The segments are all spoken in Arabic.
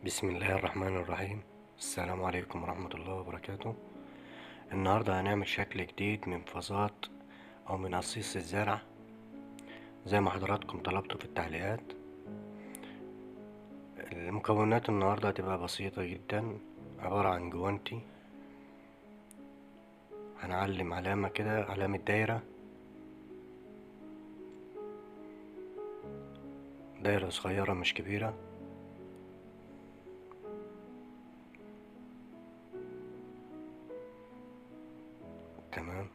بسم الله الرحمن الرحيم. السلام عليكم ورحمة الله وبركاته. النهاردة هنعمل شكل جديد من فازات أو من قصيص الزرع زي ما حضراتكم طلبتوا في التعليقات. المكونات النهاردة هتبقى بسيطة جدا، عبارة عن جوانتي. هنعلم علامة كده، علامة دايرة، دايرة صغيرة مش كبيرة. تمام.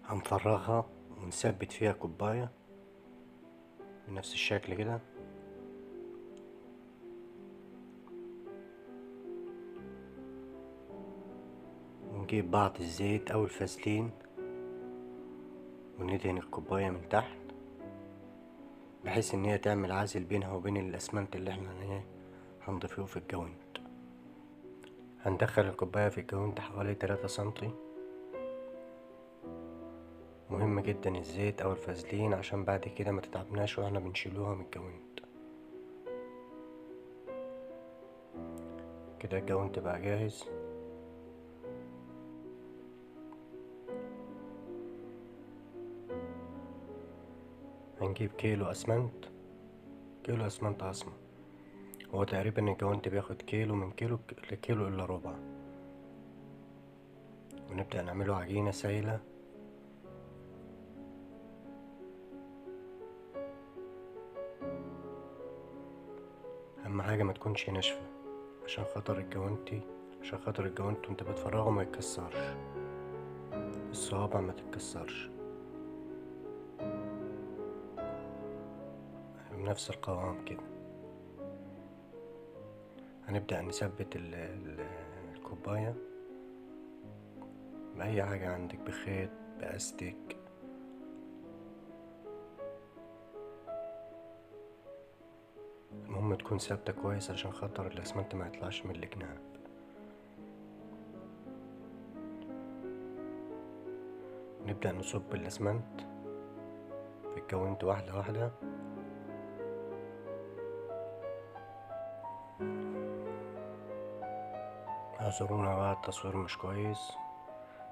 هنفرغها ونثبت فيها كوباية بنفس الشكل كده. ونجيب بعض الزيت أو الفازلين وندهن الكوباية من تحت بحيث ان هي تعمل عازل بينها وبين الاسمنت اللي احنا هنضيفه في الجوانت. هندخل الكوباية في الجوانت حوالي 3 سنتي. مهم جدا الزيت او الفازلين عشان بعد كده ما تتعبناش واحنا بنشيلوها من الجوانت. كده الجوانت بقى جاهز. هنجيب كيلو اسمنت، كيلو اسمنت اسمر. هو تقريبا الجوانت بياخد كيلو، من كيلو لكيلو الا ربع. ونبدأ نعمله عجينة سايلة. اهم حاجة ما تكونش ناشفة عشان خاطر الجوانت وانت بتفرغه ما يتكسرش، الصوابع ما تتكسرش. بنفس القوام كده. هنبدأ نثبت الكوباية بأي حاجة عندك، بخيط، بأستك. المهم تكون ثابتة كويس عشان خاطر الأسمنت ما يطلعش من الجناب. نبدأ نصب الأسمنت في الجوانت واحدة واحدة. اعذرونا بقى التصوير مش كويس،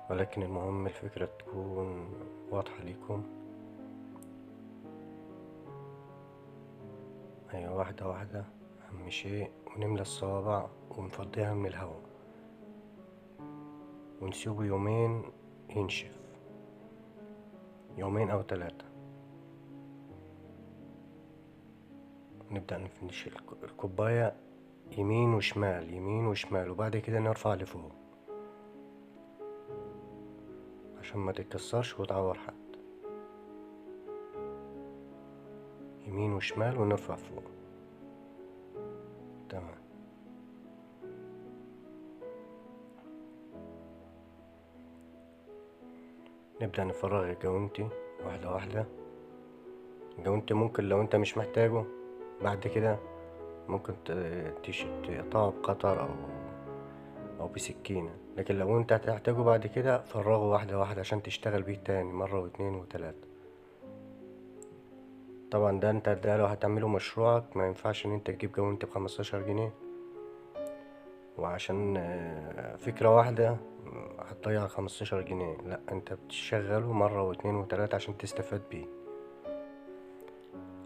ولكن المهم الفكرة تكون واضحة ليكم. أيوة، واحدة واحدة. أهم شيء ونملى الصوابع ونفضيها من الهواء ونسيبه يومين ينشف، يومين أو 3. نبدأ نفنش الكوباية يمين وشمال يمين وشمال، وبعد كده نرفع لفوق عشان ما تتكسرش وتعور حد. يمين وشمال ونرفع فوق. تمام. نبدأ نفرغ الجوانتي واحدة واحدة. الجوانتي ممكن لو انت مش محتاجه بعد كده ممكن تقطعه بقطر او بسكينة، لكن لو انت هتحتاجه بعد كده فرغه واحدة واحدة عشان تشتغل بيه تاني مرة واتنين وتلاتة. طبعا ده لو هتعمله مشروعك ما ينفعش ان انت تجيب جوانتي ب15 جنيه، وعشان فكرة واحدة هتضيع 15 جنيه. لا، انت بتشغله مرة واتنين وتلاتة عشان تستفاد بيه.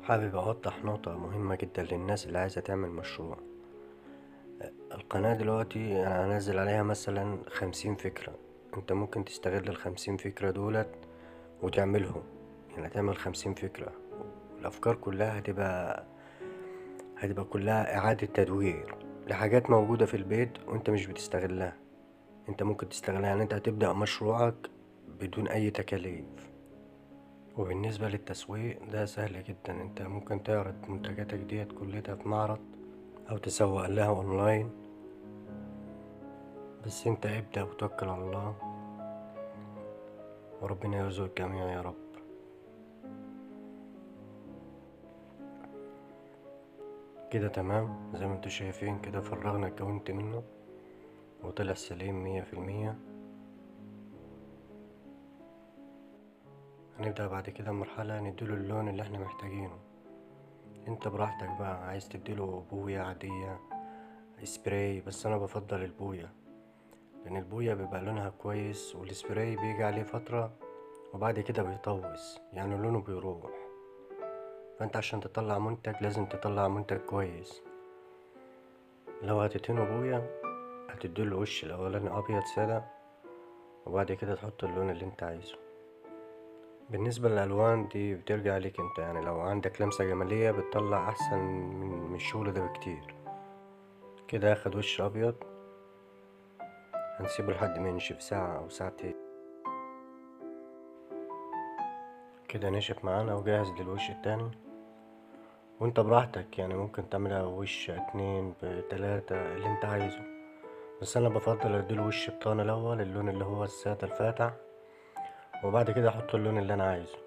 حابب اوضح نقطة مهمة جدا للناس اللي عايزة تعمل مشروع. القناة دلوقتي انا هنزل عليها مثلا 50 فكرة. انت ممكن تستغل ال50 فكرة دولت وتعملهم، يعني تعمل 50 فكرة. الافكار كلها هتبقى كلها اعادة تدوير لحاجات موجودة في البيت وانت مش بتستغلها. انت ممكن تستغلها، يعني انت هتبدأ مشروعك بدون اي تكاليف. وبالنسبة للتسويق ده سهل جدا، انت ممكن تعرض منتجاتك ديت كلها في معرض او تسوق لها اونلاين. بس انت ابدأ وتوكل على الله، وربنا يرزق الجميع يا رب. كده تمام زي ما انتوا شايفين كده، فرغنا الجوانت منه وطلع سليم 100%. هنبدأ بعد كده مرحلة نديله اللون اللي احنا محتاجينه. انت براحتك بقى، عايز تديله بوية عادية سبراي، بس انا بفضل البوية، لان البوية بيبقى لونها كويس، والسبراي بيجي عليه فترة وبعد كده بيطوس يعني لونه بيروح. فانت عشان تطلع منتج لازم تطلع منتج كويس. لو هتدهنه بوية هتديله الوش الاولاني ابيض سادة، وبعد كده تحط اللون اللي انت عايزه. بالنسبة للألوان دي بترجع ليك انت، يعني لو عندك لمسة جمالية بتطلع أحسن من الشغل ده بكتير. كده اخد وش أبيض، هنسيبه لحد ما ينشف ساعة أو ساعتين. كده نشف معانا وجاهز للوش التاني. وانت براحتك، يعني ممكن تعملها وش اتنين بتلاتة اللي انت عايزه، بس انا بفضل اديله وش بطانة الاول، اللون اللي هو السادة الفاتح، وبعد كده احط اللون اللي انا عايزه.